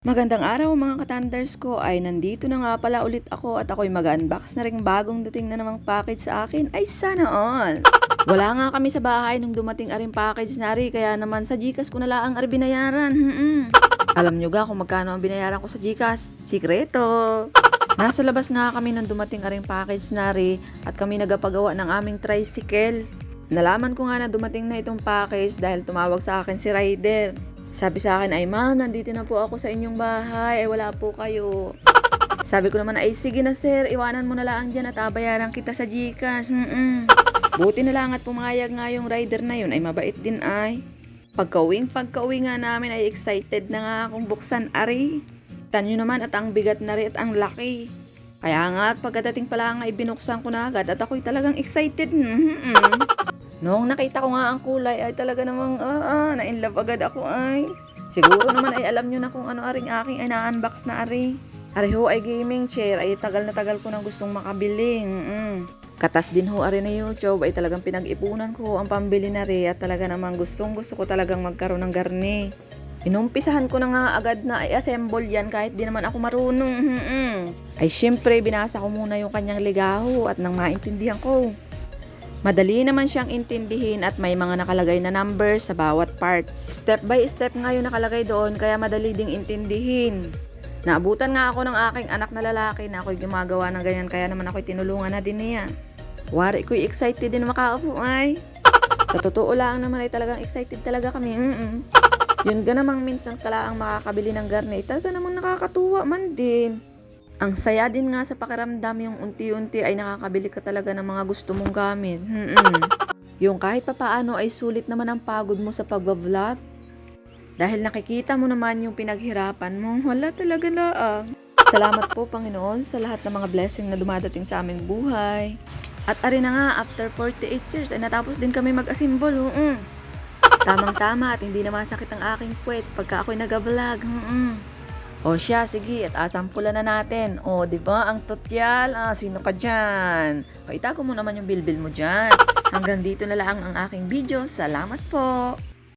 Magandang araw mga ka-Thunders ko, ay nandito na nga pala ulit ako at ako'y mag-unbox na ring bagong dating na namang package sa akin. Ay sana all! Wala nga kami sa bahay nung dumating aring package na rin, kaya naman sa GCash ko na lang ang binayaran. Alam nyo ga kung magkano ang binayaran ko sa GCash? Sikreto! Nasa labas nga kami nung dumating aring package na rin at kami nagapagawa ng aming tricycle. Nalaman ko nga na dumating na itong package dahil tumawag sa akin si Rider. Sabi sa akin ay, "Ma'am, nandito na po ako sa inyong bahay, ay wala po kayo." Sabi ko naman ay, "Sige na sir, iwanan mo na lang dyan at bayaran kita sa GCash." Buti na lang at pumayag nga yung rider na yun, ay mabait din ay. Pagka-uwi nga namin ay excited na nga akong buksan ari. Tanyo naman at ang bigat na rin at ang laki. Kaya nga at pagkadating pala nga ibinuksan ko na agad at ako'y talagang excited. Noong nakita ko nga ang kulay ay talaga namang na-inlove agad ako ay. Siguro naman ay alam nyo na kung ano aring aking ay na-unbox na ari. Ari ho ay gaming chair, ay tagal na tagal ko nang gustong makabili. Katas din ho ari na YouTube ay talagang pinag-ipunan ko ang pambili na rin at talaga namang gusto ko talagang magkaroon ng garni. Inumpisahan ko na nga agad na i-assemble yan kahit di naman ako marunong. Ay syempre binasa ko muna yung kanyang ligaho at nang maintindihan ko. Madali naman siyang intindihin at may mga nakalagay na numbers sa bawat parts. Step by step nga yung nakalagay doon kaya madali ding intindihin. Naabutan nga ako ng aking anak na lalaki na ako'y gumagawa ng ganyan kaya naman ako'y tinulungan na din niya. Wari ko'y excited din makaupo ay. Sa totoo lang naman ay talagang excited talaga kami. Yun ga namang minsan kalaang makakabili ng garni talaga namang nakakatuwa man din. Ang saya din nga sa pakiramdam yung unti-unti ay nakakabili ka talaga ng mga gusto mong gamit. Yung kahit papaano ay sulit naman ang pagod mo sa pagbablog. Dahil nakikita mo naman yung pinaghirapan mo, wala talaga laang. Salamat po Panginoon sa lahat ng mga blessing na dumadating sa aming buhay. At ari na nga, after 48 years ay natapos din kami mag-assemble. Tamang-tama at hindi na masakit ang aking puwet pagka ako'y nag-vlog. O siya, sige, at asampulan na natin. O, di ba ang tutyal? Sino ka dyan? O, itago mo naman yung bilbil mo dyan. Hanggang dito na lang ang aking video. Salamat po!